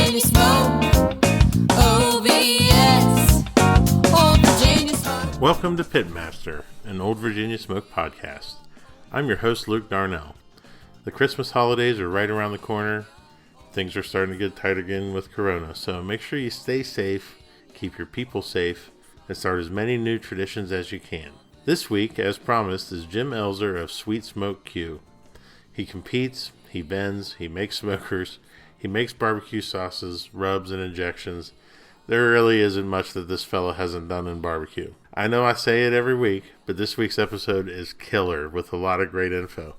Virginia smoke. OVS, Old Virginia smoke. Welcome to Pitmaster, an Old Virginia Smoke podcast. I'm your host, Luke Darnell. The Christmas holidays are right around the corner. Things are starting to get tight again with Corona, so make sure you stay safe, keep your people safe, and start as many new traditions as you can. This week, as promised, is Jim Elser of Sweet Smoke Q. He competes, he vends, he makes smokers, he makes barbecue sauces, rubs, and injections. There really isn't much that this fellow hasn't done in barbecue. I know I say it every week, but this week's episode is killer with a lot of great info.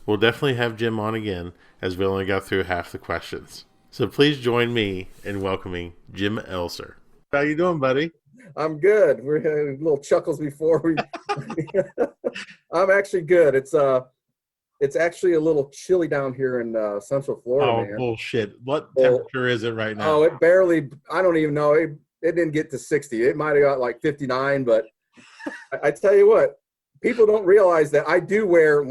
We'll definitely have Jim on again, as we only got through half the questions. So please join me in welcoming Jim Elser. How you doing, buddy? I'm good. We're having little chuckles before we. I'm actually good. It's actually a little chilly down here in Central Florida. Oh, man. bullshit. What temperature is it right now? Oh, it barely, I don't even know. It didn't get to 60. It might have got like 59, but I tell you what, people don't realize that I do wear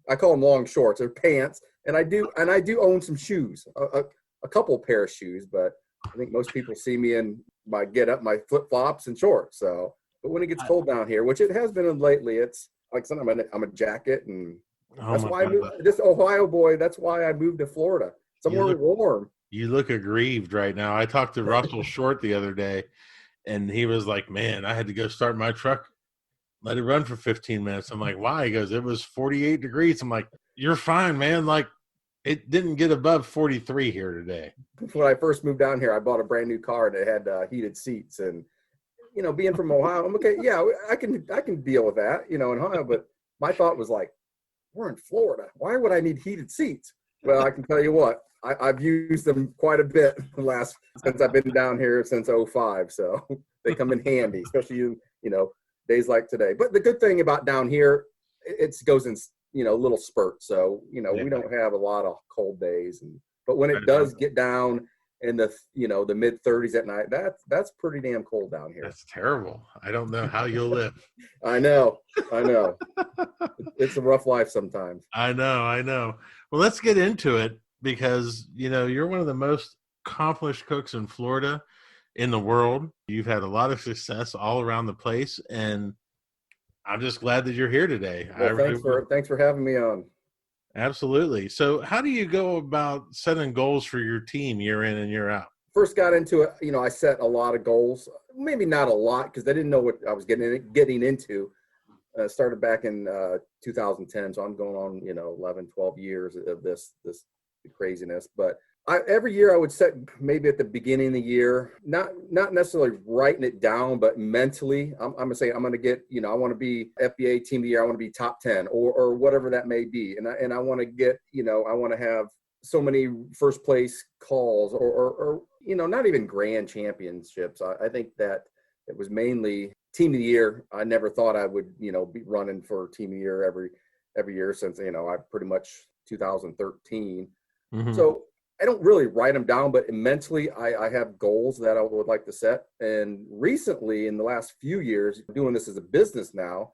I call them long shorts or pants, and I do own some shoes, a couple pair of shoes, but I think most people see me in my my flip-flops and shorts. So, but when it gets cold down here, which it has been lately, it's like sometimes I'm a jacket, and that's why I moved. This Ohio boy, that's why I moved to Florida, somewhere warm. You look aggrieved right now. I talked to Russell Short the other day, and he was like, man, I had to go start my truck, let it run for 15 minutes. I'm like, why? He goes, it was 48 degrees. I'm like, you're fine, man. Like, it didn't get above 43 here today. When I first moved down here, I bought a brand new car that had heated seats, and being from Ohio, I'm okay. Yeah, I can deal with that, in Ohio. But my thought was like, we're in Florida. Why would I need heated seats? Well, I can tell you what, I've used them quite a bit since I've been down here since 2005. So they come in handy, especially days like today. But the good thing about down here, it goes in little spurts. So we don't have a lot of cold days, but when it does get down in the the mid 30s at night, that's pretty damn cold down here. That's terrible. I don't know how you'll live. I know. It's a rough life sometimes. I know. Well, let's get into it because, you're one of the most accomplished cooks in Florida, in the world. You've had a lot of success all around the place, and I'm just glad that you're here today. Well, thanks for having me on. Absolutely. So how do you go about setting goals for your team year in and year out? First got into it, I set a lot of goals. Maybe not a lot because I didn't know what I was getting into. Started back in 2010, so I'm going on 11, 12 years of this craziness. But every year I would set, maybe at the beginning of the year, not necessarily writing it down, but mentally I'm gonna say I'm gonna get I want to be FBA Team of the Year, I want to be top 10 or whatever that may be, and I want to get I want to have so many first place calls or not even grand championships. I think that it was mainly Team of the Year. I never thought I would be running for Team of the Year every year since I pretty much 2013. Mm-hmm. So I don't really write them down, but mentally I have goals that I would like to set. And recently, in the last few years, doing this as a business now,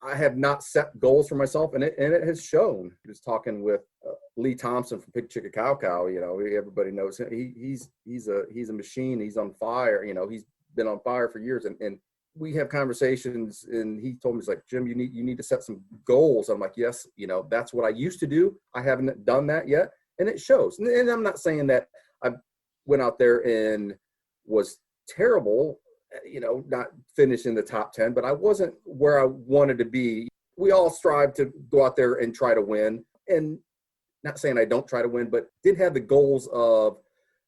I have not set goals for myself, and it has shown. I was talking with Lee Thompson from Pig Chicka Cow Cow. Everybody knows him. He's a machine. He's on fire. He's been on fire for years, and we have conversations. And he told me, he's like, Jim, you need to set some goals. I'm like, yes, that's what I used to do. I haven't done that yet. And it shows. And I'm not saying that I went out there and was terrible, not finishing the top 10, but I wasn't where I wanted to be. We all strive to go out there and try to win. And not saying I don't try to win, but did have the goals of,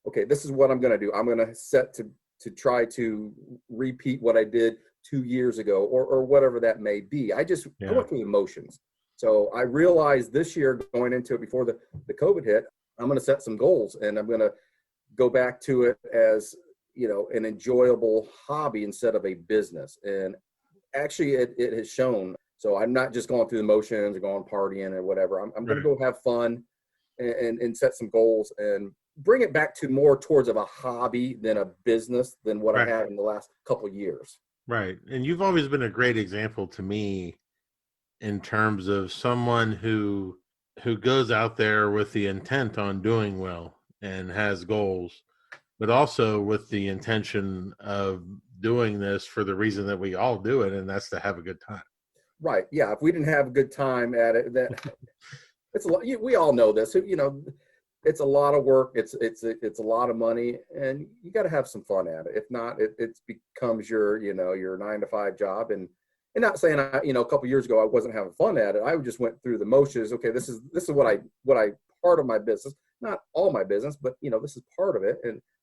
okay, this is what I'm going to do. I'm going to set to try to repeat what I did 2 years ago or whatever that may be. I just go through the motions. So I realized this year, going into it before the COVID hit, I'm going to set some goals, and I'm going to go back to it as, an enjoyable hobby instead of a business. And actually it has shown. So I'm not just going through the motions or going partying or whatever. I'm going to go have fun and set some goals and bring it back to more towards of a hobby than a business than what I had in the last couple of years. Right. And you've always been a great example to me in terms of someone who goes out there with the intent on doing well and has goals, but also with the intention of doing this for the reason that we all do it, and that's to have a good time. Right. Yeah. If we didn't have a good time at it, that it's a lot. We all know this. It's a lot of work. It's a lot of money, and you got to have some fun at it. If not, it becomes your 9 to 5 job. And not saying a couple years ago I wasn't having fun at it. I just went through the motions. Okay, this is what I part of my business, not all my business, but this is part of it.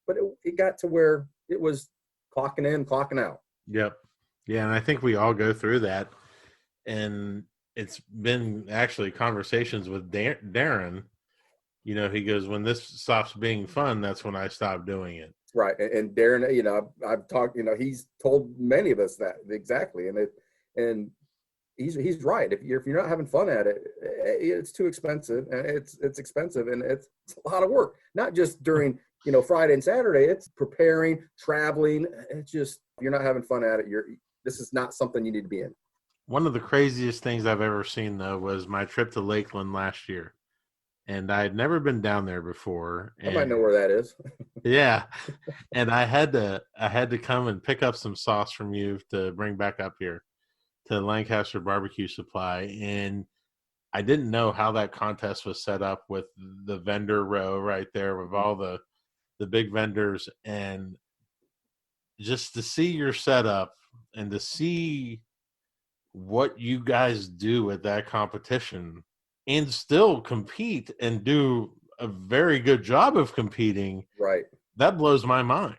But it got to where it was clocking in, clocking out. Yep. Yeah, and I think we all go through that. And it's been actually conversations with Darren. He goes, when this stops being fun, that's when I stop doing it. Right. And Darren, I've talked, he's told many of us that exactly. And he's right. If you're not having fun at it, it's too expensive, and it's expensive, and it's a lot of work, not just during, Friday and Saturday. It's preparing, traveling. It's just, if you're not having fun at it, this is not something you need to be in. One of the craziest things I've ever seen, though, was my trip to Lakeland last year. And I had never been down there before. I might know where that is. Yeah. And I had to come and pick up some sauce from you to bring back up here to Lancaster Barbecue Supply. And I didn't know how that contest was set up with the vendor row right there with all the big vendors. And just to see your setup and to see what you guys do at that competition and still compete and do a very good job of competing. Right. That blows my mind.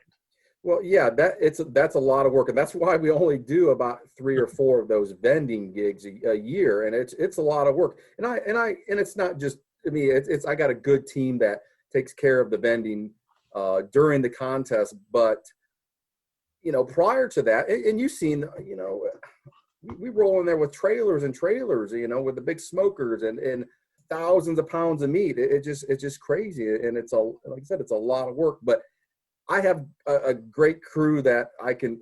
Well, yeah, that's a lot of work, and that's why we only do about 3 or 4 of those vending gigs a year, and it's a lot of work. And it's not just me. I got a good team that takes care of the vending during the contest, but prior to that, and you've seen, we roll in there with trailers and trailers, with the big smokers and thousands of pounds of meat. It's just crazy. And like I said, it's a lot of work, but I have a great crew that I can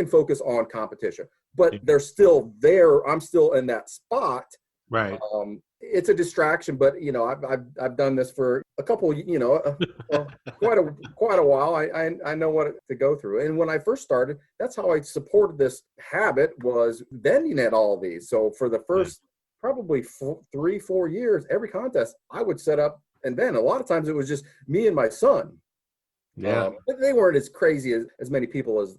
focus on competition, but they're still there. I'm still in that spot. Right. It's a distraction, but I've done this for a couple, quite a while. I know what to go through. And when I first started, that's how I supported this habit, was vending at all these. So for the first probably 3-4 years, every contest I would set up, and then a lot of times it was just me and my son. Yeah. But they weren't as crazy as many people as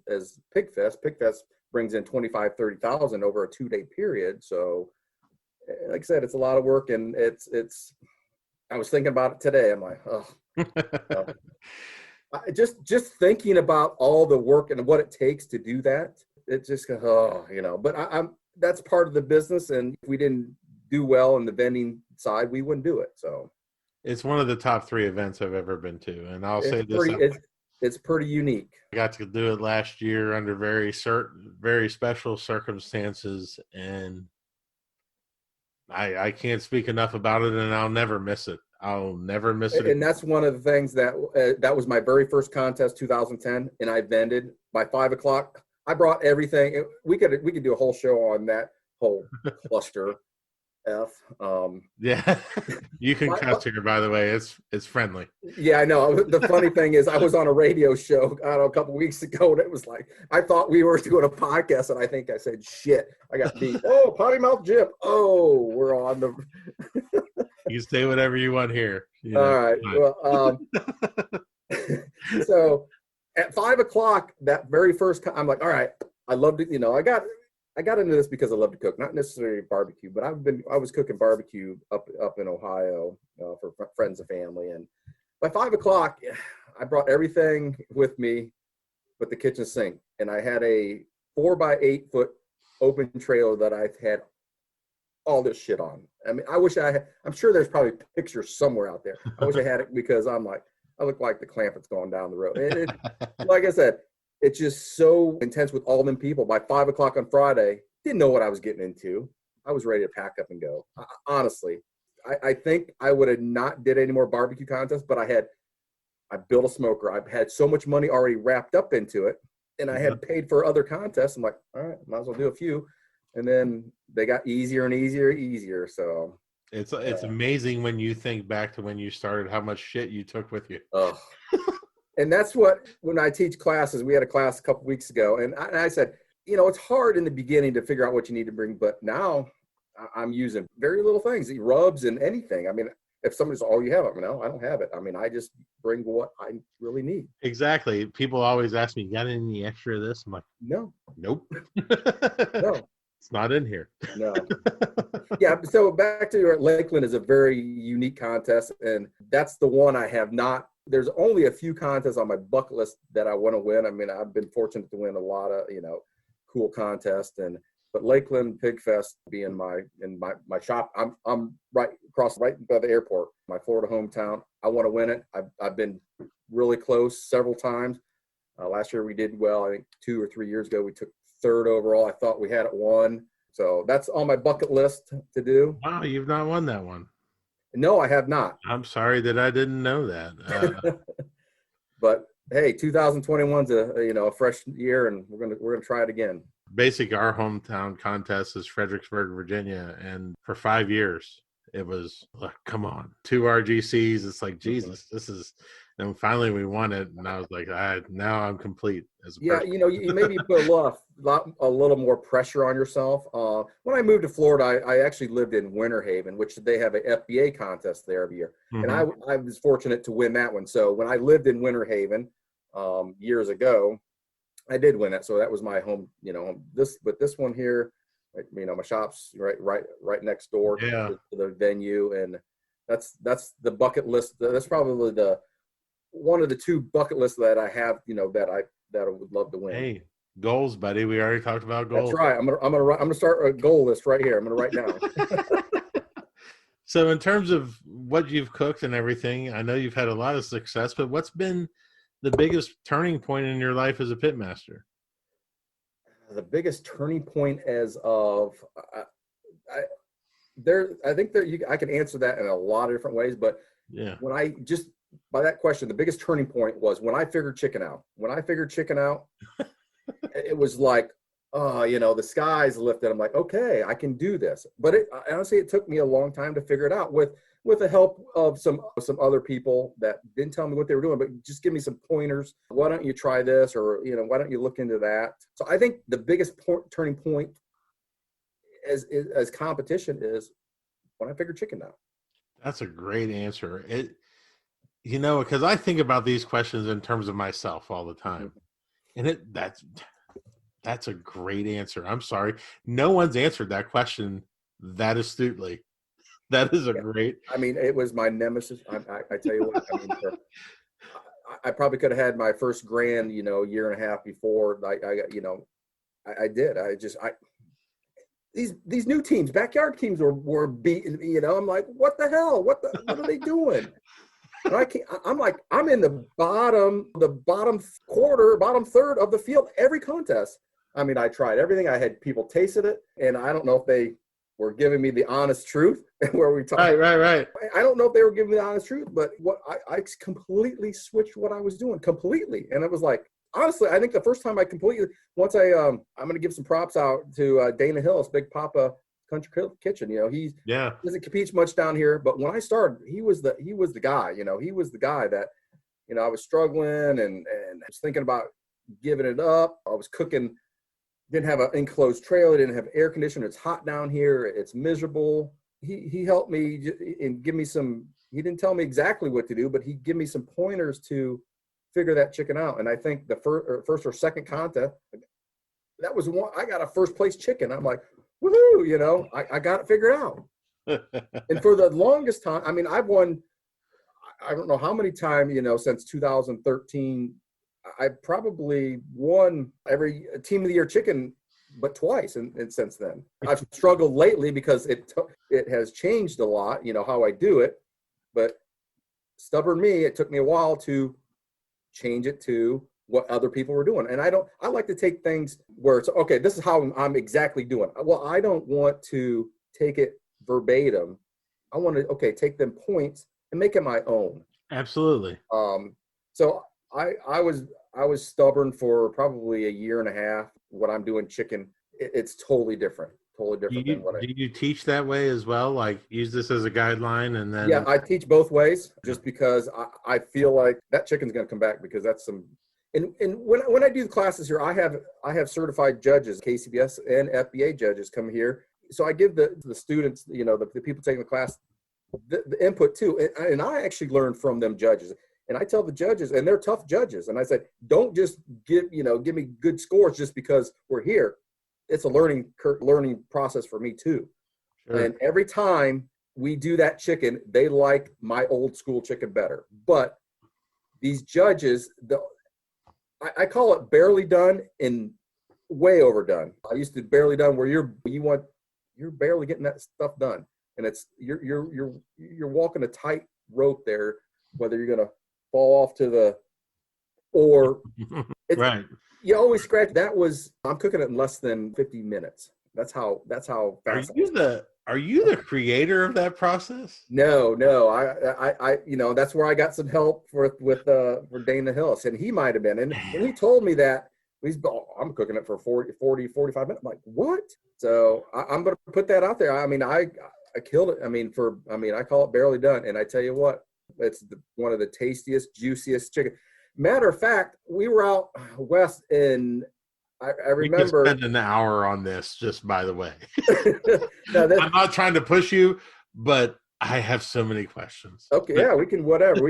Pigfest. Pigfest brings in 25,000-30,000 over a 2-day period. So like I said, it's a lot of work, and it's. I was thinking about it today. I'm like, oh, just thinking about all the work and what it takes to do that. It just, But I'm that's part of the business, and if we didn't do well in the vending side, we wouldn't do it. So it's one of the top 3 events I've ever been to, and I'll say this: it's pretty unique. I got to do it last year under very special circumstances, and I can't speak enough about it, and I'll never miss it. I'll never miss it. And that's one of the things that was my very first contest, 2010, and I vended by 5 o'clock. I brought everything. We could do a whole show on that whole cluster F. Yeah, you can cuss here, by the way. It's friendly. Yeah, I know. The funny thing is, I was on a radio show a couple weeks ago, and it was like, I thought we were doing a podcast, and I think I said shit. I got beat. Oh, potty mouth Jim. Oh, we're on the. You say whatever you want here. All right. Well, so at 5 o'clock, that very first, I'm like, all right, I love to, I got into this because I love to cook, not necessarily barbecue, but I was cooking barbecue up in Ohio for friends and family. And by 5 o'clock, I brought everything with me but the kitchen sink. And I had a 4x8 foot open trailer that I've had all this shit on. I mean, I'm sure there's probably pictures somewhere out there. I wish I had it, because I look like the Clampetts going down the road. And like I said, it's just so intense with all them people. By 5 o'clock on Friday, didn't know what I was getting into. I was ready to pack up and go. Honestly, I think I would have not did any more barbecue contests, but I built a smoker. I've had so much money already wrapped up into it, and I had paid for other contests. I'm like, all right, might as well do a few. And then they got easier and easier. So It's amazing when you think back to when you started, how much shit you took with you. Oh, and that's what, when I teach classes, we had a class a couple weeks ago, and I said, it's hard in the beginning to figure out what you need to bring, but now I'm using very little things, rubs and anything. I mean, if somebody's, oh, you have it, no, I don't have it. I mean, I just bring what I really need. Exactly. People always ask me, you got any extra of this? I'm like, No, nope. no, It's not in here. no. Yeah, so back to Lakeland is a very unique contest, and that's the one I have not. There's only a few contests on my bucket list that I want to win. I mean, I've been fortunate to win a lot of, cool contests, but Lakeland Pig Fest being my shop. I'm right by the airport, my Florida hometown. I want to win it. I've been really close several times. Last year we did well. I think 2 or 3 years ago we took third overall. I thought we had it won. So that's on my bucket list to do. Wow, you've not won that one. No, I have not. I'm sorry that I didn't know that. But hey, 2021's a fresh year, and we're gonna try it again. Basically, our hometown contest is Fredericksburg, Virginia, and for 5 years it was like, come on, 2 RGCs. It's like, Jesus, this is. And finally we won it, and I was like, now I'm complete as a person. You maybe put a little more pressure on yourself. When I moved to Florida, I actually lived in Winter Haven, which they have an FBA contest there every year, and I was fortunate to win that one. So when I lived in Winter Haven years ago, I did win it. So that was my home. This one here, my shop's right next door to the venue, and that's the bucket list. That's probably one of the 2 bucket lists that I have, that I would love to win. Hey, goals, buddy. We already talked about goals. That's right. I'm gonna start a goal list right here. I'm gonna write down. So in terms of what you've cooked and everything, I know you've had a lot of success, but what's been the biggest turning point in your life as a pitmaster? The biggest turning point as of I think I can answer that in a lot of different ways, but yeah, when I just by that question, the biggest turning point was when I figured chicken out. When I figured chicken out, it was like, the skies lifted. I'm like, okay, I can do this. But honestly, it took me a long time to figure it out with the help of some other people that didn't tell me what they were doing, but just give me some pointers. Why don't you try this? Or, why don't you look into that? So I think the biggest turning point as competition is when I figured chicken out. That's a great answer. Because I think about these questions in terms of myself all the time. And that's a great answer. I'm sorry. No one's answered that question that astutely. That is great. I mean, it was my nemesis. I tell you what, I probably could have had my first grand, year and a half before I did. These new teams, backyard teams were beaten, I'm like, what the hell? What are they doing? And I'm in the bottom quarter, bottom third of the field every contest. I mean, I tried everything. I had people tasted it, and I don't know if they were giving me the honest truth where we talked. Right. I don't know if they were giving me the honest truth, but what I completely switched what I was doing completely, and it was like, honestly, I think the first time I'm going to give some props out to Dana Hillis, Big Papa Country Kitchen. He doesn't compete much down here, but when I started, he was the guy. He was the guy that I was struggling and I was thinking about giving it up. I was cooking, didn't have an enclosed trailer, didn't have air conditioning. It's hot down here. It's miserable. He helped me and give me some. He didn't tell me exactly what to do, but he'd give me some pointers to figure that chicken out. And I think the first or second contest, that was one. I got a first place chicken. I'm like, woohoo! I got it figured out. And for the longest time, I mean, I've won. I don't know how many times, since 2013. I probably won every team of the year chicken, but twice, and since then I've struggled lately because it has changed a lot. How I do it, but stubborn me, it took me a while to change it to what other people were doing. And I like to take things where it's, okay, this is how I'm exactly doing. Well, I don't want to take it verbatim. I want to, take them points and make it my own. Absolutely. So I was stubborn for probably a year and a half. What I'm doing chicken, it's totally different. totally different than what I. Do you teach that way as well? Like use this as a guideline and then. Yeah, I teach both ways just because I feel like that chicken's going to come back because that's some. And when I do the classes here, I have certified judges, KCBS and FBA judges come here. So I give the students, the people taking the class, the input too. And I actually learn from them judges. And I tell the judges, and they're tough judges. And I said, don't just give me good scores just because we're here. It's a learning process for me too. Sure. And every time we do that chicken, they like my old school chicken better. But these judges, I call it barely done and way overdone. I used to barely done where you're barely getting that stuff done, and it's you're walking a tight rope there, whether you're gonna fall off to the or right. You always scratch. I'm cooking it in less than 50 minutes. That's how fast. Are you the creator of that process? No. I that's where I got some help for Dana Hillis, and he might have been. And when he told me that, I'm cooking it for 40, 45 minutes. I'm like, what? So I'm going to put that out there. I mean, I killed it. I call it barely done. And I tell you what, it's one of the tastiest, juiciest chicken. Matter of fact, we were out west and I remember. We could spend an hour on this, just by the way. I'm not trying to push you, but I have so many questions. Okay, yeah, we can whatever.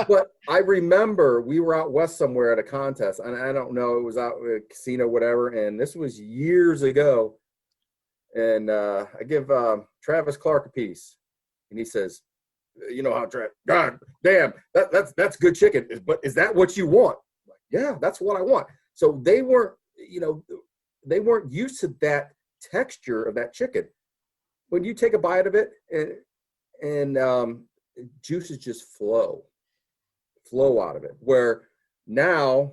But I remember we were out west somewhere at a contest, and I don't know, it was out at a casino, whatever, and this was years ago. And I give Travis Clark a piece, and he says, how God damn, that's good chicken, but is that what you want? I'm like, yeah, that's what I want. So they weren't used to that texture of that chicken. When you take a bite of it and juices just flow out of it. Where now,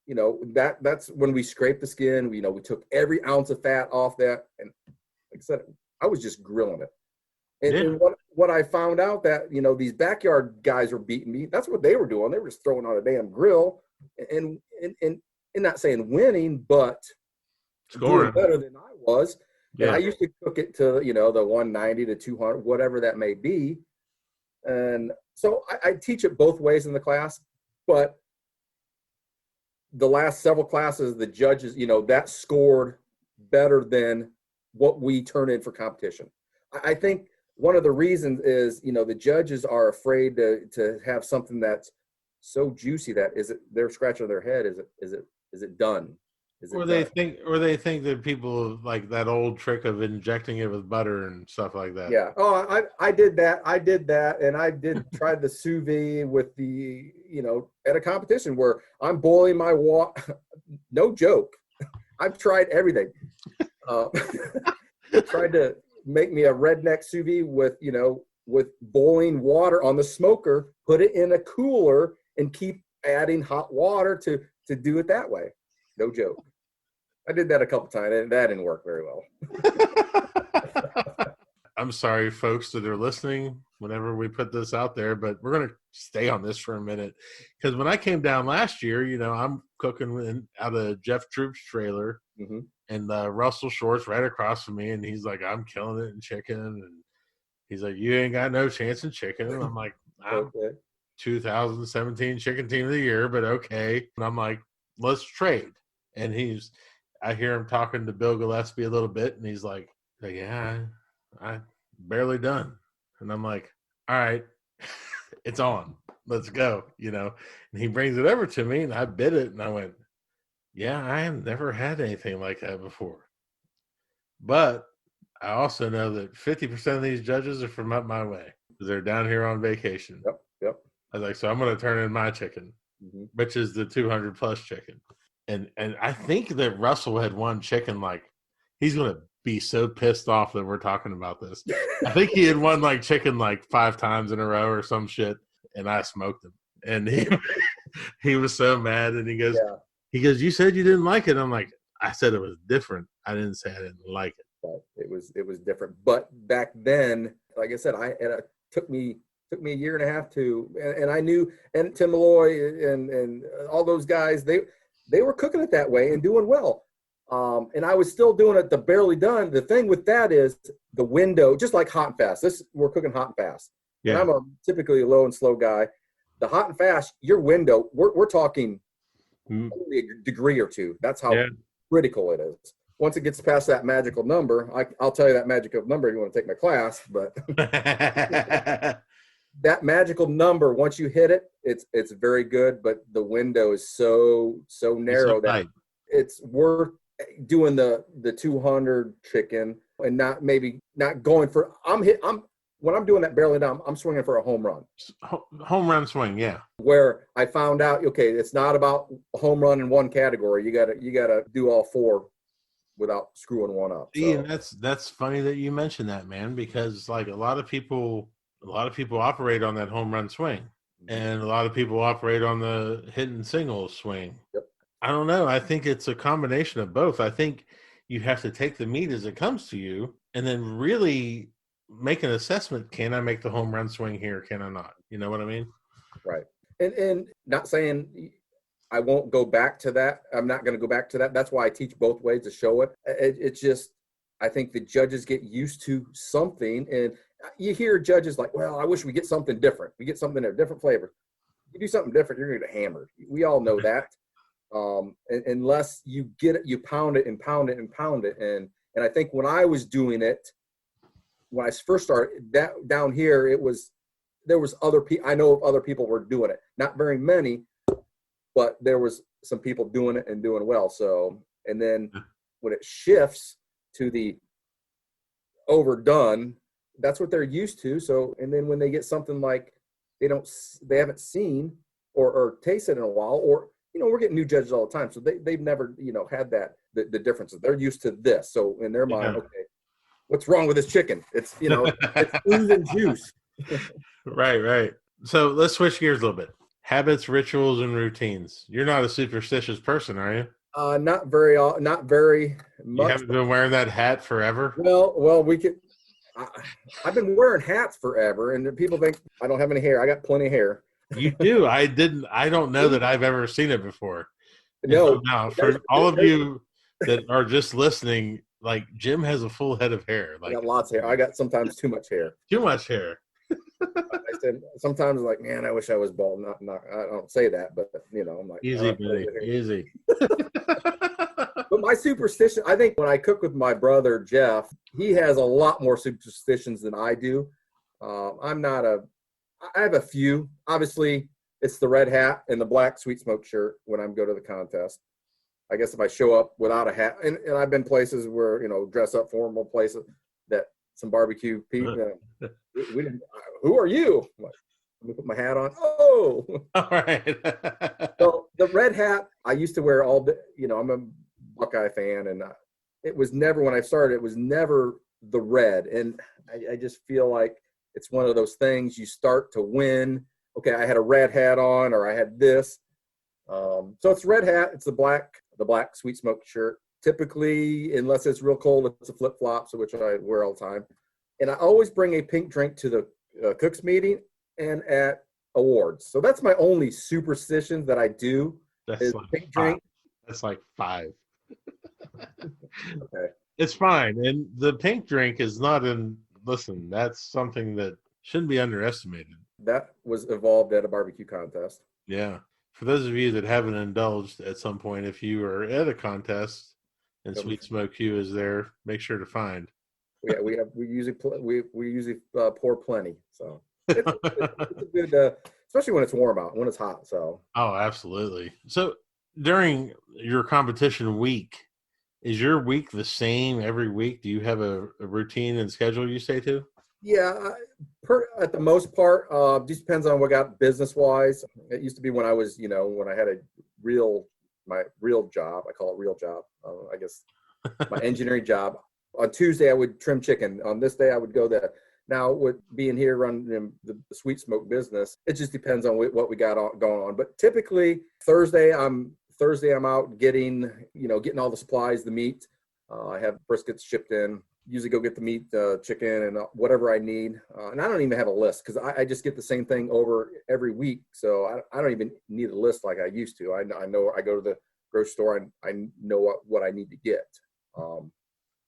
that's when we scraped the skin. We took every ounce of fat off that, and like I said, I was just grilling it. And what I found out that these backyard guys were beating me. That's what they were doing. They were just throwing on a damn grill and not saying winning, but scoring doing better than I was. Yeah. And I used to cook it to, the 190 to 200, whatever that may be. And so I teach it both ways in the class, but the last several classes, the judges, that scored better than what we turn in for competition. I think one of the reasons is, the judges are afraid to have something that's so juicy that they're scratching their head. Is it done? They think that people like that old trick of injecting it with butter and stuff like that. Yeah. Oh, I did that. And I did try the Sous Vide with the, at a competition where I'm boiling my water. No joke. I've tried everything. Tried to make me a Redneck Sous Vide with boiling water on the smoker, put it in a cooler and keep adding hot water to do it that way. No joke. I did that a couple times, and that didn't work very well. I'm sorry, folks that are listening whenever we put this out there, but we're going to stay on this for a minute. Because when I came down last year, I'm cooking out of Jeff Troop's trailer, mm-hmm. and Russell Short's right across from me, and he's like, I'm killing it in chicken. And he's like, you ain't got no chance in chicken. And I'm like, I'm okay. 2017 chicken team of the year, but okay. And I'm like, let's trade. And I hear him talking to Bill Gillespie a little bit, and he's like, yeah, I barely done. And I'm like, all right, it's on. Let's go, And he brings it over to me, and I bit it, and I went, yeah, I have never had anything like that before. But I also know that 50% of these judges are from up my way because they're down here on vacation. Yep. I was like, so I'm going to turn in my chicken, mm-hmm. which is the 200 plus chicken. And I think that Russell had won chicken, like he's going to be so pissed off that we're talking about this. I think he had won like chicken like 5 times in a row or some shit, and I smoked him. And he was so mad, and he goes, you said you didn't like it. I'm like, I said it was different. I didn't say I didn't like it. But it was different. But back then, like I said, it took me a year and a half and I knew, and Tim Malloy and all those guys, they were cooking it that way and doing well. And I was still doing it the barely done. The thing with that is the window, just like hot and fast. We're cooking hot and fast. And Yeah. I'm typically a low and slow guy. The hot and fast, your window, we're talking only a degree or two. That's how critical it is. Once it gets past that magical number, I'll tell you that magical number if you want to take my class, but that magical number, once you hit it, it's very good, but the window is so narrow that it's worth doing the 200 chicken and not going for when I'm doing that barely down, I'm swinging for a home run. Home run swing, yeah. Where I found out, okay, it's not about a home run in one category. You gotta do all four without screwing one up. So. Yeah, that's funny that you mentioned that, man, because like a lot of people operate on that home run swing, and a lot of people operate on the hitting singles swing. Yep. I don't know. I think it's a combination of both. I think you have to take the meat as it comes to you, and then really make an assessment. Can I make the home run swing here? Can I not? You know what I mean? Right. And not saying I won't go back to that. I'm not going to go back to that. That's why I teach both ways to show it. It's just, I think the judges get used to something, and you hear judges like, well, I wish we get something different. We get something in a different flavor. You do something different, you're going to get hammered. We all know that. Unless you get it, you pound it and pound it and pound it. And I think when I was doing it, when I first started that down here, there was other people. I know of other people were doing it. Not very many, but there was some people doing it and doing well. So, and then when it shifts to the overdone, that's what they're used to. So, and then when they get something like they haven't seen or tasted in a while, or we're getting new judges all the time, so they've never had the differences. They're used to this. So in their mind, okay, what's wrong with this chicken? It's it's oozing juice. Right. So let's switch gears a little bit. Habits, rituals, and routines. You're not a superstitious person, are you? Not very much. You haven't been wearing that hat forever? Well, we could. I've been wearing hats forever, and people think I don't have any hair. I got plenty of hair. You do. I don't know that I've ever seen it before. No. Now, for all of you that are just listening, like Jim has a full head of hair. Like, I got lots of hair. I got sometimes too much hair. Too much hair. I said sometimes like, man, I wish I was bald. Not I don't say that, but I'm like easy, buddy, easy. But my superstition, I think when I cook with my brother Jeff, he has a lot more superstitions than I do. I have a few. Obviously, it's the red hat and the black sweet smoke shirt when I go to the contest. I guess if I show up without a hat, and I've been places where dress up formal places that some barbecue people. We didn't. Who are you? Let me put my hat on. Oh, all right. So the red hat I used to wear all the. I'm a Buckeye fan, and it was never when I started. It was never the red, and I just feel like it's one of those things you start to win. Okay, I had a red hat on, or I had this. So it's red hat. It's the black sweet smoke shirt. Typically, unless it's real cold, it's a flip flop, so which I wear all the time. And I always bring a pink drink to the cooks meeting and at awards. So that's my only superstition that I do. That's like pink drink. That's like 5. Okay. It's fine. And the pink drink is not listen, that's something that shouldn't be underestimated. That was evolved at a barbecue contest. Yeah. For those of you that haven't indulged at some point, if you are at a contest and Sweet Smoke Q is there, make sure to find. Yeah, we usually pour plenty. So it's a good, especially when it's warm out, when it's hot. So. Oh, absolutely. So during your competition week, is your week the same every week? Do you have a routine and schedule you stay to? Yeah, at the most part, just depends on what I got business wise. It used to be when I was, when I had my real job. I call it real job. I guess my engineering job. On Tuesday, I would trim chicken. On this day, I would go there. Now, with being here running the sweet smoke business, it just depends on what we got going on. But typically, Thursday, I'm out getting all the supplies, the meat. I have briskets shipped in. Usually go get the meat, chicken, and whatever I need. And I don't even have a list because I just get the same thing over every week. So I don't even need a list like I used to. I know I go to the grocery store, I know what I need to get.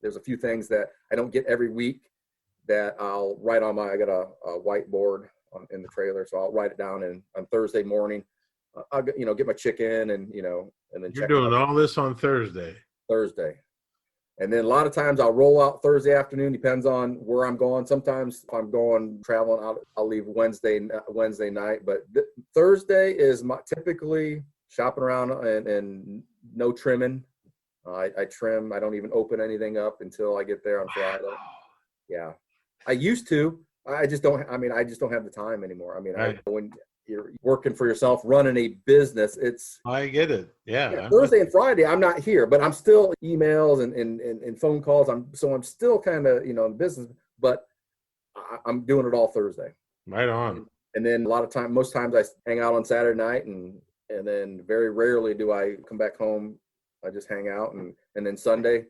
There's a few things that I don't get every week that I'll write on I got a whiteboard in the trailer, so I'll write it down, and on Thursday morning, I'll get my chicken and then You're check it doing out all this on Thursday. Thursday. And then a lot of times I'll roll out Thursday afternoon, depends on where I'm going. Sometimes if I'm going traveling out, I'll leave Wednesday night. But Thursday is typically shopping around and no trimming. I trim. I don't even open anything up until I get there on Friday. Yeah. I used to. I just don't have the time anymore. Right. When you're working for yourself, running a business, I get it. Yeah. Thursday and Friday, I'm not here, but I'm still emails and phone calls. I'm still kind of, in business, but I'm doing it all Thursday. Right on. And then most times I hang out on Saturday night, and then very rarely do I come back home. I just hang out, and then Sunday,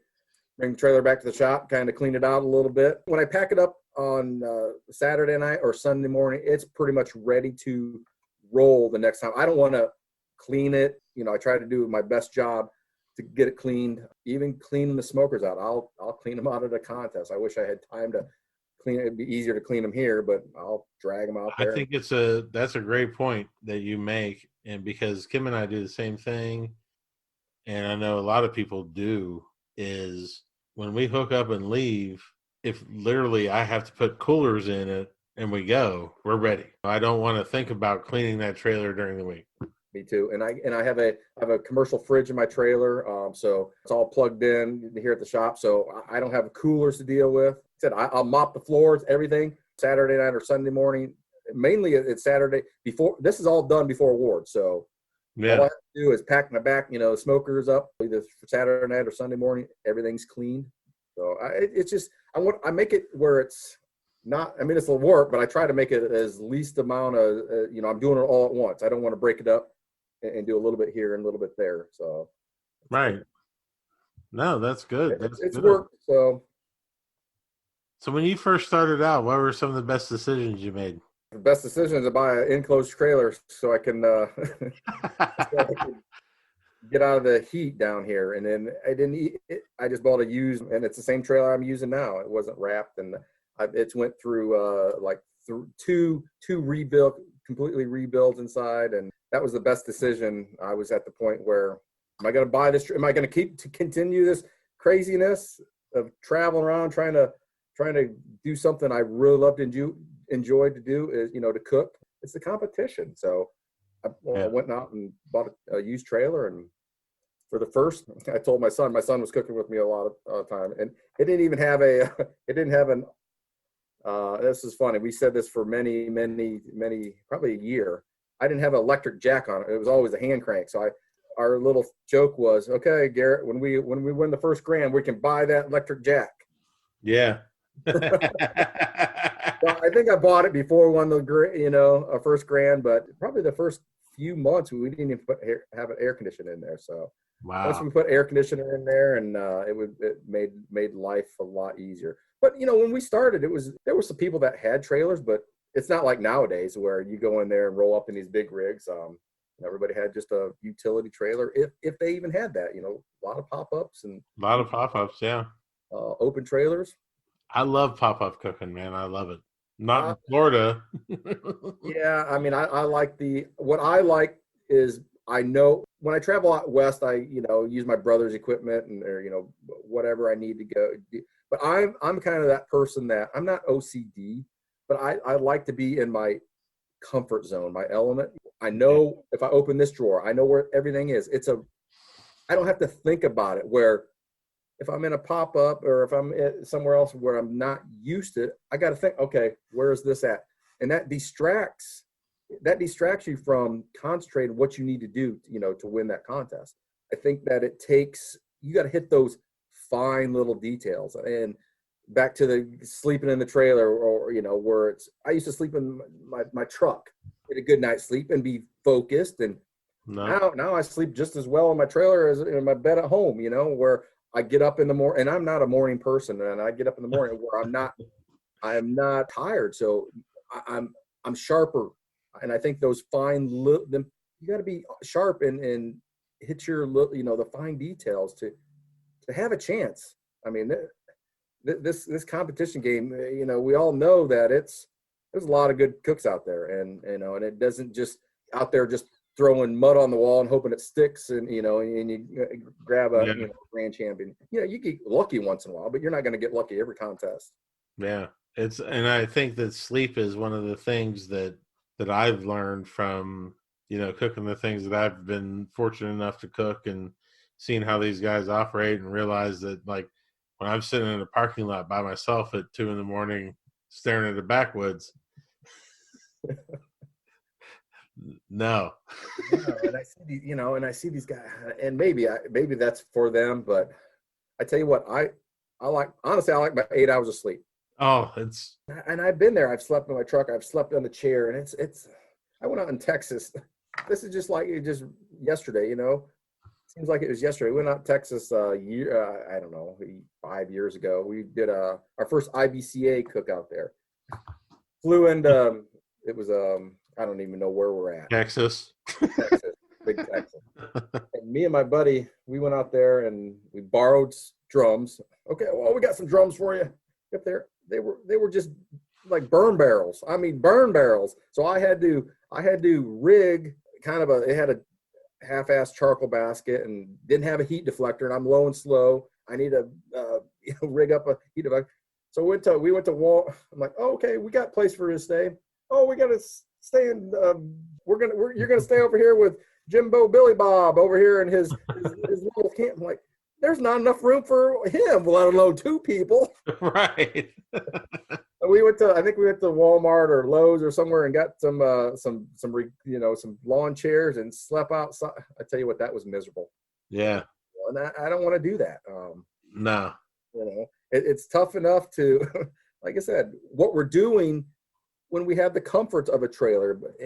bring the trailer back to the shop, kind of clean it out a little bit. When I pack it up on Saturday night or Sunday morning, it's pretty much ready to roll the next time. I don't want to clean it. I try to do my best job to get it cleaned. Even cleaning the smokers out, I'll clean them out at a contest. I wish I had time to clean it. It'd be easier to clean them here, but I'll drag them out there. I think that's a great point that you make, and because Kim and I do the same thing, and I know a lot of people do, is when we hook up and leave, if literally I have to put coolers in it and we're ready. I don't want to think about cleaning that trailer during the week. Me too. And I have a commercial fridge in my trailer, so it's all plugged in here at the shop. So I don't have coolers to deal with. I'll mop the floors, everything, Saturday night or Sunday morning. Mainly it's Saturday before. This is all done before awards. So all I have to do is pack my back, smokers up either for Saturday night or Sunday morning. Everything's cleaned. So I make it where it's not. It's a work, but I try to make it as least amount of. I'm doing it all at once. I don't want to break it up and do a little bit here and a little bit there. So. Right. No, that's good. It's good work. So when you first started out, what were some of the best decisions you made? The best decision is to buy an enclosed trailer so I can, get out of the heat down here. And then I just bought a used, and it's the same trailer I'm using now. It wasn't wrapped, and it went through through two completely rebuilds inside, and that was the best decision. I was at the point where, am I going to buy this? Am I going to continue this craziness of traveling around trying to do something I really loved and enjoyed to do, is to cook. It's the competition. So I went out and bought a used trailer, and for the first, I told my son was cooking with me a lot of time, and it didn't even have this is funny. We said this for many, probably a year. I didn't have an electric jack on it. It was always a hand crank. So our little joke was, okay, Garrett, when we win the first grand, we can buy that electric jack. Yeah. Well, I think I bought it before we won our first grand, but probably the first few months we didn't even have an air conditioner in there. So once we put air conditioner in there, and it made life a lot easier. But when we started, there were some people that had trailers, but it's not like nowadays where you go in there and roll up in these big rigs. Everybody had just a utility trailer, if they even had that. A lot of pop-ups and a lot of pop-ups, yeah. Open trailers. I love pop-up cooking, man. I love it. Not in Florida. Yeah, I like what I like is, I know when I travel out west, I use my brother's equipment or whatever I need to go. But I'm kind of that person that I'm not OCD, but I like to be in my comfort zone, my element. I know if I open this drawer, I know where everything is. I don't have to think about it. Where if I'm in a pop-up or if I'm somewhere else where I'm not used to it, I got to think, okay, where is this at? And that distracts you from concentrating what you need to do, to win that contest. I think that you got to hit those fine little details. And back to the sleeping in the trailer, or where I used to sleep in my truck, get a good night's sleep and be focused. And now I sleep just as well in my trailer as in my bed at home, where I get up in the morning, and I'm not a morning person, and I get up in the morning where I'm not tired. So I'm sharper. And I think those you got to be sharp and hit your, the fine details to have a chance. I mean, this competition game, we all know that there's a lot of good cooks out there, and and it doesn't just out there just throwing mud on the wall and hoping it sticks, and and you grab a grand champion. You get lucky once in a while, but you're not going to get lucky every contest. Yeah, and I think that sleep is one of the things that I've learned from cooking the things that I've been fortunate enough to cook, and seeing how these guys operate, and realize that, like, when I'm sitting in a parking lot by myself at 2 a.m. staring at the backwoods, no. And I see I see these guys, and maybe that's for them, but I tell you what, I like my 8 hours of sleep. Oh, and I've been there. I've slept in my truck. I've slept on the chair, and it's. I went out in Texas. This is just yesterday. Seems like it was yesterday. We went out to Texas I don't know, 5 years ago. We did our first IBCA cookout there. Flew into it was I don't even know where we're at. Texas, big Texas. And me and my buddy, we went out there and we borrowed drums. Okay, well, we got some drums for you. Up there, they were just like burn barrels. I mean, burn barrels. So I had to rig it had a half-ass charcoal basket and didn't have a heat deflector, and I'm low and slow. I need to rig up a heat deflector. So we went to Wal. I'm like, oh, okay, we got a place for you to stay. Oh, we got to stay in. You're gonna stay over here with Jimbo Billy Bob over here in his little camp. I'm like, there's not enough room for him, let alone two people. Right. I think we went to Walmart or Lowe's or somewhere and got some lawn chairs and slept outside. I tell you what, that was miserable. Yeah. And I don't want to do that. No. It's tough enough to, like I said, what we're doing when we have the comforts of a trailer. But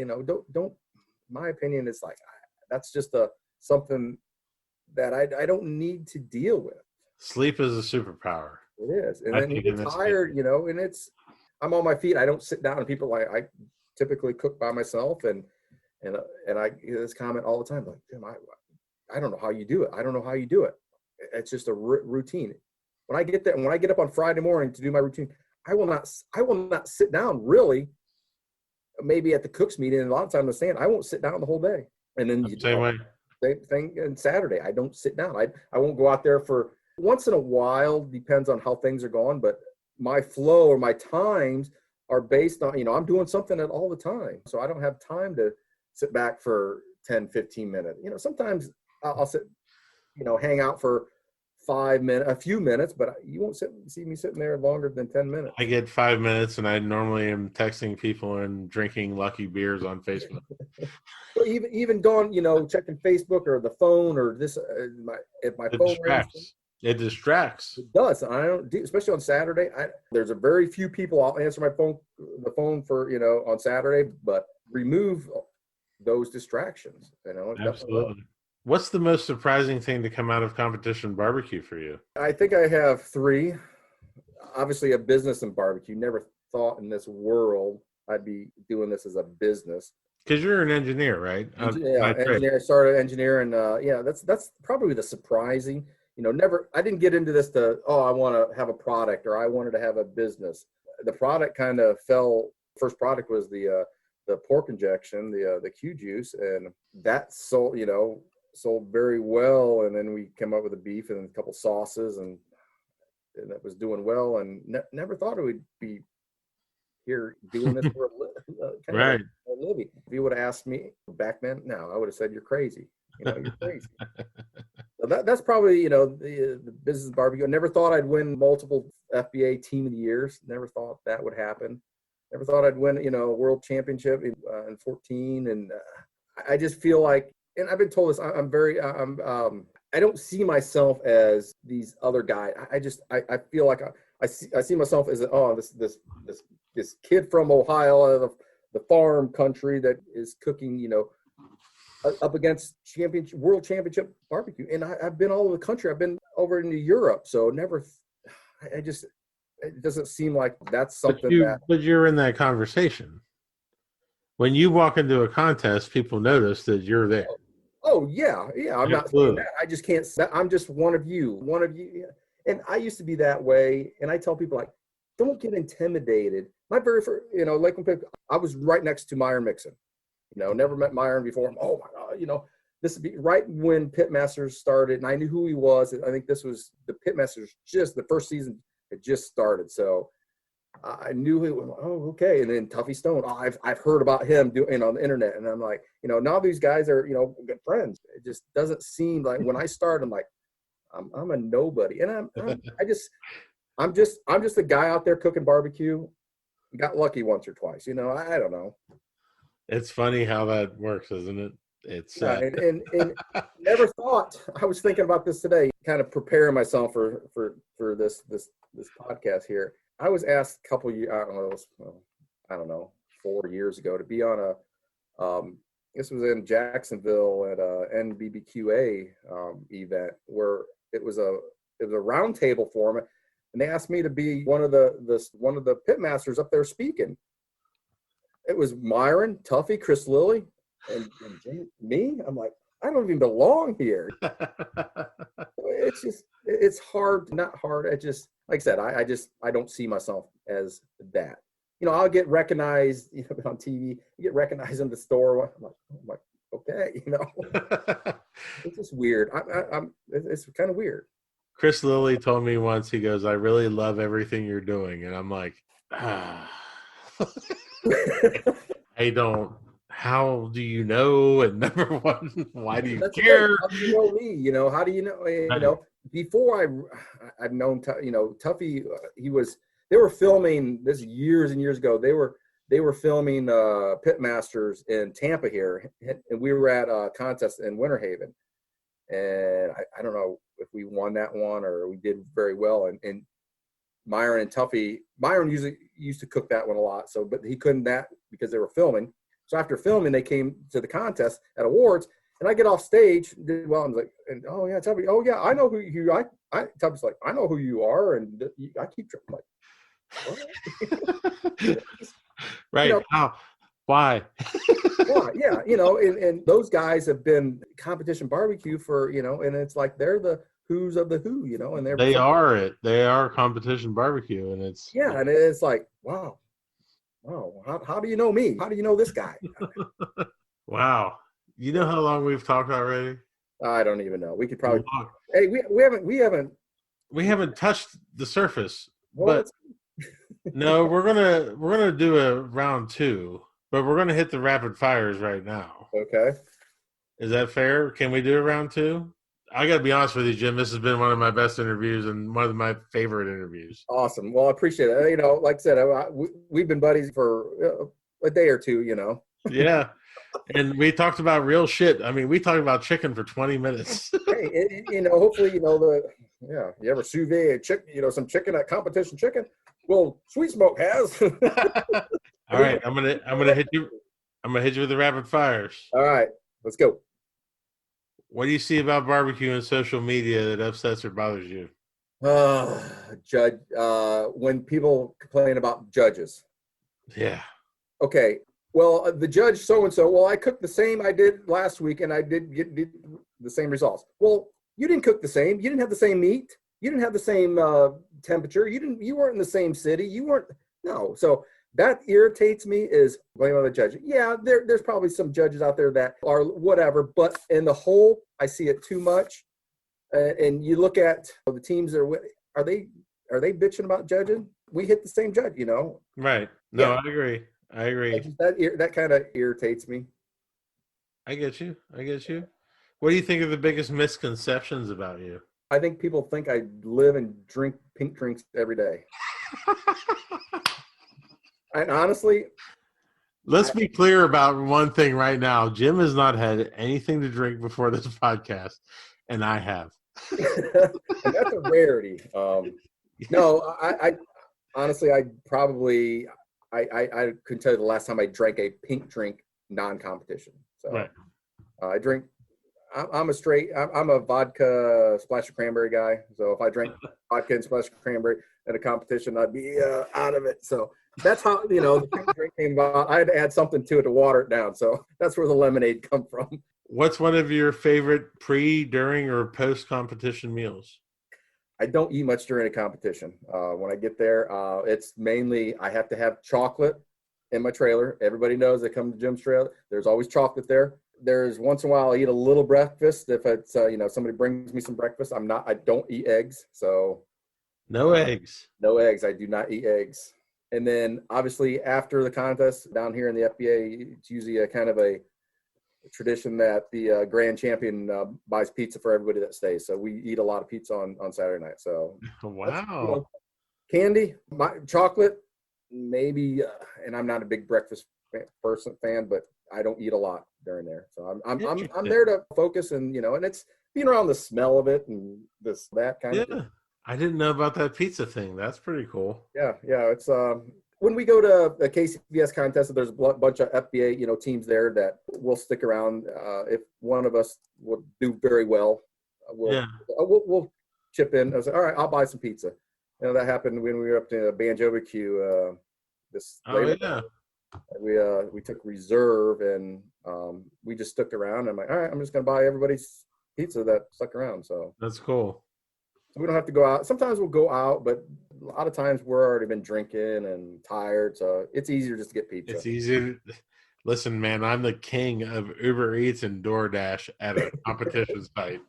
don't. My opinion is like that's just something that I don't need to deal with. Sleep is a superpower. It is, and then you get tired, and I'm on my feet. I don't sit down, and people I typically cook by myself, and I get this comment all the time, like, Jim, I don't know how you do it. I don't know how you do it. It's just a routine. When I get there, and when I get up on Friday morning to do my routine, I will not sit down really. Maybe at the cooks meeting, and a lot of times I'm saying I won't sit down the whole day. And then same way. Same thing on Saturday. I don't sit down. I won't go out there for once in a while, depends on how things are going, but my flow or my times are based on, I'm doing something all the time. So I don't have time to sit back for 10, 15 minutes. Sometimes I'll sit, hang out for 5 minutes, a few minutes, but you won't see me sitting there longer than 10 minutes. I get 5 minutes, and I normally am texting people and drinking lucky beers on Facebook. even going, checking Facebook or the phone or this, my phone distracts. It distracts. It does. I don't do, especially on Saturday. There's a very few people I'll answer the phone for, on Saturday, but remove those distractions. Absolutely. What's the most surprising thing to come out of competition barbecue for you? I think I have 3. Obviously, a business and barbecue. Never thought in this world I'd be doing this as a business. Because you're an engineer, right? Engineer. I started engineer, and that's probably the surprising. I didn't get into this I want to have a product or I wanted to have a business. The product kind of fell. First product was the pork injection, the Q juice, and that sold very well. And then we came up with the beef and a couple sauces, and it was doing well. And never thought it would be here doing this for a living. If you would have asked me back then, I would have said you're crazy. You're crazy. So that's probably the business barbecue. I never thought I'd win multiple FBA Team of the Years. Never thought that would happen. Never thought I'd win a world championship in 14. And I just feel like, and I've been told this, I don't see myself as these other guys. I feel like I see myself as this kid from Ohio, the farm country that is cooking, up against world championship barbecue. And I've been all over the country. I've been over into Europe. So it doesn't seem like that's something but you're in that conversation. When you walk into a contest, people notice that you're there. Oh yeah, yeah. I'm not saying Absolutely. that. I just can't. I'm just one of you. One of you. And I used to be that way. And I tell people like, don't get intimidated. My very first, like when I was right next to Myron Mixon. Never met Myron before. Oh my God, this would be right when Pitmasters started, and I knew who he was. I think this was the Pitmasters. Just the first season had just started, so I knew it. Oh, okay. And then Tuffy Stone. Oh, I've heard about him doing on the internet, and I'm like, now these guys are good friends. It just doesn't seem like when I started, I'm like, I'm a nobody, and I'm just a guy out there cooking barbecue. Got lucky once or twice, I don't know. It's funny how that works, isn't it? It's Yeah, and never thought. I was thinking about this today, kind of preparing myself for this podcast here. I was asked a couple years, I don't know, 4 years ago to be on this was in Jacksonville at a NBBQA event where it was a roundtable forum, and they asked me to be one of the pitmasters up there speaking. It was Myron, Tuffy, Chris Lilly, and me. I'm like, I don't even belong here. It's hard, not hard. I just, like I said, I don't see myself as that. I'll get recognized, on TV, get recognized in the store. I'm like, okay, it's just weird. It's kind of weird. Chris Lilly told me once, he goes, I really love everything you're doing. And I'm like, I don't. How do you know? And number one, why do you care? How do you know me? How do you know? Before I've known, Tuffy. They were filming this years and years ago. They were filming Pitmasters in Tampa here, and we were at a contest in Winter Haven, and I don't know if we won that one or we did very well. And Myron and Tuffy, Myron usually used to cook that one a lot, but he couldn't that because they were filming. So after filming, they came to the contest at awards, and I get off stage, did well. I'm like, and oh yeah, Tuffy, oh yeah, I know who you. Tuffy's like, I know who you are, and I keep tripping. Like, right? How? Why? Why? Yeah, and those guys have been competition barbecue for and it's like they're the who's of the who, and They are it. They are competition barbecue, and it's and it's like wow. How do you know me? How do you know this guy? Wow. You know how long we've talked already? I don't even know. We could probably. Hey, we haven't touched the surface. Well, but no, we're gonna do a round 2, but we're gonna hit the rapid fires right now. Okay. Is that fair? Can we do a round 2? I got to be honest with you, Jim. This has been one of my best interviews and one of my favorite interviews. Awesome. Well, I appreciate it. Like I said, we've been buddies for a day or two. Yeah, and we talked about real shit. I mean, we talked about chicken for 20 minutes. Hey, hopefully, you ever sous vide chicken, some chicken at competition chicken? Well, Sweet Smoke has. All right, I'm gonna hit you. I'm gonna hit you with the rapid fires. All right, let's go. What do you see about barbecue and social media that upsets or bothers you? Judge, when people complain about judges. Yeah. Okay. Well, the judge so-and-so, well, I cooked the same I did last week, and I did get the same results. Well, you didn't cook the same. You didn't have the same meat. You didn't have the same temperature. You weren't in the same city. No. So that irritates me is blame on the judge. Yeah, there's probably some judges out there that are whatever, but in the whole, I see it too much. And you look at the teams are they bitching about judging? We hit the same judge, Right. No, Yeah. I agree. That kind of irritates me. I get you. What do you think are the biggest misconceptions about you? I think people think I live and drink pink drinks every day. And honestly, let's be clear about one thing right now. Jim has not had anything to drink before this podcast, and I have. And that's a rarity. No, I honestly, I couldn't tell you the last time I drank a pink drink non-competition. So right. I drink. I'm a vodka splash of cranberry guy. So if I drank vodka and splash of cranberry at a competition, I'd be out of it. So that's how the pink drink came about. I had to add something to it to water it down. So that's where the lemonade come from. What's one of your favorite pre, during, or post competition meals? I don't eat much during a competition. When I get there, it's mainly I have to have chocolate in my trailer. Everybody knows they come to Jim's trailer. There's always chocolate there. There's once in a while I eat a little breakfast if it's somebody brings me some breakfast. I don't eat eggs, so No eggs. no eggs. I do not eat eggs. And then obviously after the contest down here in the FBA, it's usually a kind of a tradition that the grand champion buys pizza for everybody that stays. So we eat a lot of pizza on Saturday night. So Wow. candy, chocolate, maybe. And I'm not a big breakfast fan, but I don't eat a lot during there. So I'm there to focus and it's being around the smell of it and that kind of thing. I didn't know about that pizza thing. That's pretty cool. Yeah. It's when we go to the KCBS contest, there's a bunch of FBA teams there that will stick around. If one of us will do very well, we'll chip in. I was like, all right, I'll buy some pizza. That happened when we were up to Banjo BQ we took reserve and we just stuck around. I'm like, all right, I'm just gonna buy everybody's pizza that stuck around. So that's cool. So we don't have to go out. Sometimes we'll go out, but a lot of times we're already been drinking and tired. So it's easier just to get pizza. It's easier. Listen, man, I'm the king of Uber Eats and DoorDash at a competition site.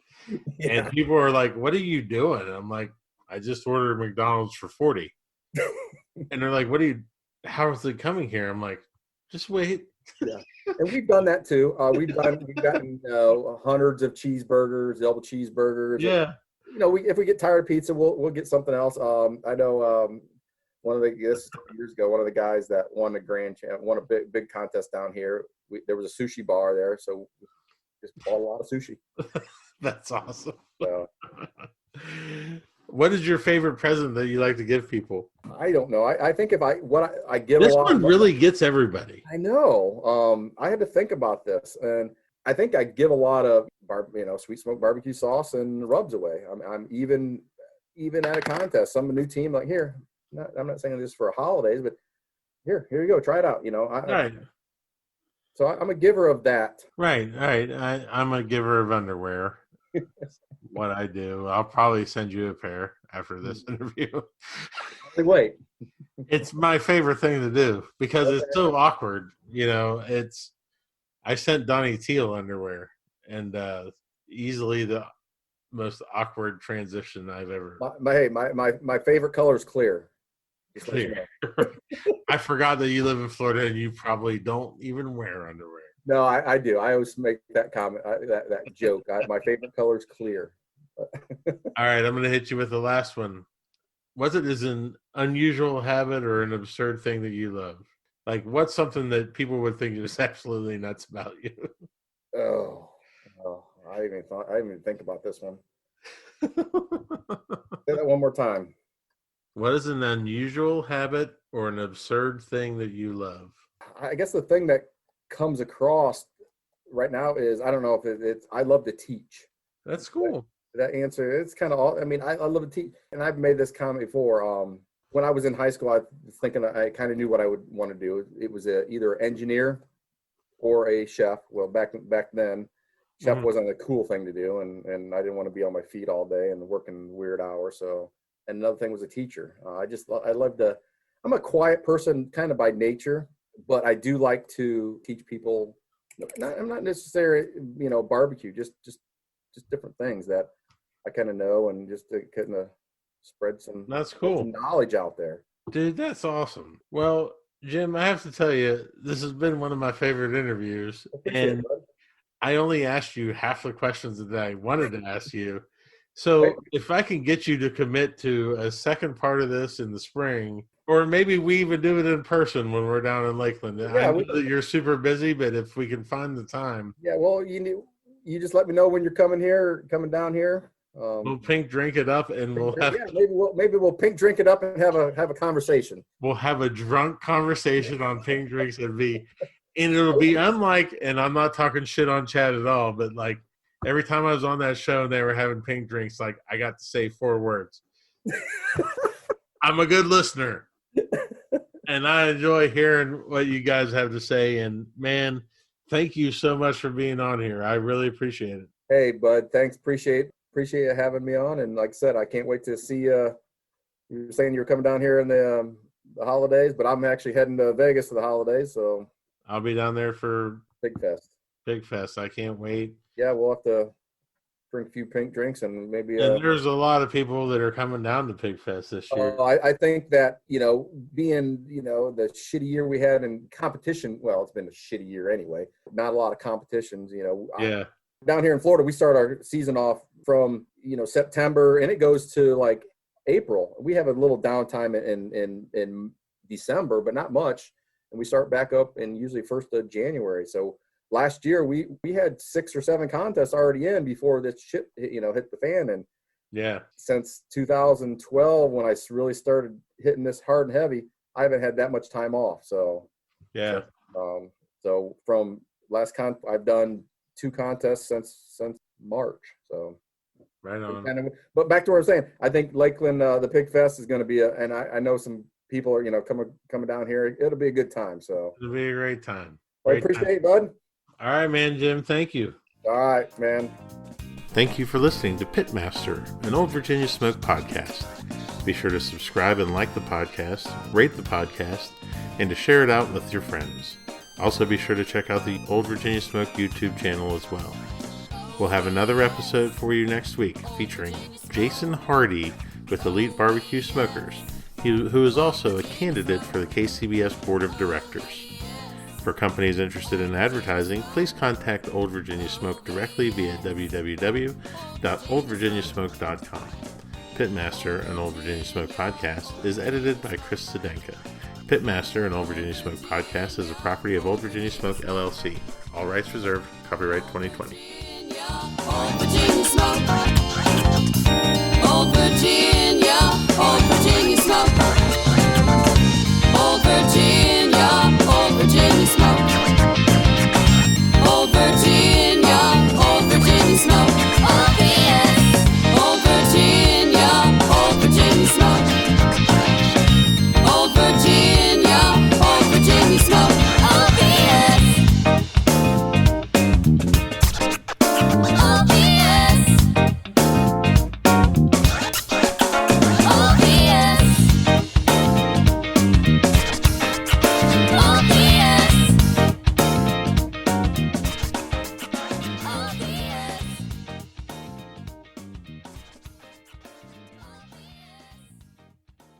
Yeah. And people are like, what are you doing? And I'm like, I just ordered McDonald's for 40. And they're like, how is it coming here? I'm like, just wait. Yeah. And we've done that too. We've gotten hundreds of cheeseburgers, double cheeseburgers. Yeah. If we get tired of pizza, we'll get something else. I know this years ago, one of the guys that won won a big contest down here. There was a sushi bar there, so we just bought a lot of sushi. That's awesome. So, what is your favorite present that you like to give people? I don't know. I think if I give this a lot. This one really gets everybody. I know. I had to think about this, and I think I give a lot of sweet smoked barbecue sauce and rubs away. I'm even at a contest, some new team like here. I'm not saying this for holidays, but here you go, try it out. Right. So I'm a giver of that. Right. I'm a giver of underwear. What I do, I'll probably send you a pair after this interview. Wait. It's my favorite thing to do because it's so awkward. I sent Donnie Teal underwear, and easily the most awkward transition I've ever. My favorite color is clear. Clear. I forgot that you live in Florida and you probably don't even wear underwear. No, I do. I always make that comment, that joke. My favorite color is clear. All right, I'm going to hit you with the last one. Was it as an unusual habit or an absurd thing that you love? Like, what's something that people would think is absolutely nuts about you? Oh, I didn't even think about this one. Say that one more time. What is an unusual habit or an absurd thing that you love? I guess the thing that comes across right now is, I don't know if it's I love to teach. That's cool. That answer, it's kind of all. I mean, I love to teach, and I've made this comment before. When I was in high school, I was thinking I kind of knew what I would want to do. It was either an engineer or a chef. Well, back then, chef wasn't a cool thing to do, and I didn't want to be on my feet all day and working weird hours. So, and another thing was a teacher. I love to. I'm a quiet person, kind of by nature, but I do like to teach people. I'm not necessarily, barbecue, just different things that I kind of know, and just to kind of spread some. That's cool. Some knowledge out there. Dude, that's awesome. Well, Jim, I have to tell you, this has been one of my favorite interviews, and I only asked you half the questions that I wanted to ask you. So if I can get you to commit to a second part of this in the spring, or maybe we even do it in person when we're down in Lakeland. Yeah, I know that you're super busy, but if we can find the time. Yeah, well, you just let me know when you're coming down here. We'll pink drink it up, and we'll have. Yeah, maybe we'll pink drink it up and have a conversation. We'll have a drunk conversation on pink drinks and it'll be unlike. And I'm not talking shit on Chad at all, but like every time I was on that show and they were having pink drinks, like I got to say 4 words. I'm a good listener, and I enjoy hearing what you guys have to say. And man, Thank you so much for being on here. I really appreciate it. Hey, bud, thanks. Appreciate you having me on. And like I said, I can't wait to see you. You were saying you were coming down here in the holidays, but I'm actually heading to Vegas for the holidays, so I'll be down there for Big Fest. Big Fest. I can't wait. Yeah, we'll have to drink a few pink drinks and maybe. And there's a lot of people that are coming down to Pig Fest this year. I think that, being, the shitty year we had in competition, well, it's been a shitty year anyway. Not a lot of competitions, Yeah. Down here in Florida, we start our season off from, September, and it goes to like April. We have a little downtime in December, but not much. And we start back up in usually 1st of January. So last year we had 6 or 7 contests already in before this shit, hit the fan. And Yeah. since 2012, when I really started hitting this hard and heavy, I haven't had that much time off. So, Yeah. so from I've done 2 contests since March. So, Right on. but back to what I was saying, I think Lakeland, the Pig Fest is going to be and I know some people are, coming down here. It'll be a good time. So It'll be a great time. I appreciate it, bud. All right, man, Jim. Thank you. All right, man. Thank you for listening to Pitmaster, an Old Virginia Smoke podcast. Be sure to subscribe and like the podcast, rate the podcast, and to share it out with your friends. Also, be sure to check out the Old Virginia Smoke YouTube channel as well. We'll have another episode for you next week featuring Jason Hardy with Elite Barbecue Smokers, who is also a candidate for the KCBS Board of Directors. For companies interested in advertising, please contact Old Virginia Smoke directly via www.oldvirginiasmoke.com. Pitmaster, an Old Virginia Smoke podcast, is edited by Chris Sedenka. Pitmaster, an Old Virginia Smoke podcast, is a property of Old Virginia Smoke, LLC. All rights reserved. Copyright 2020. in your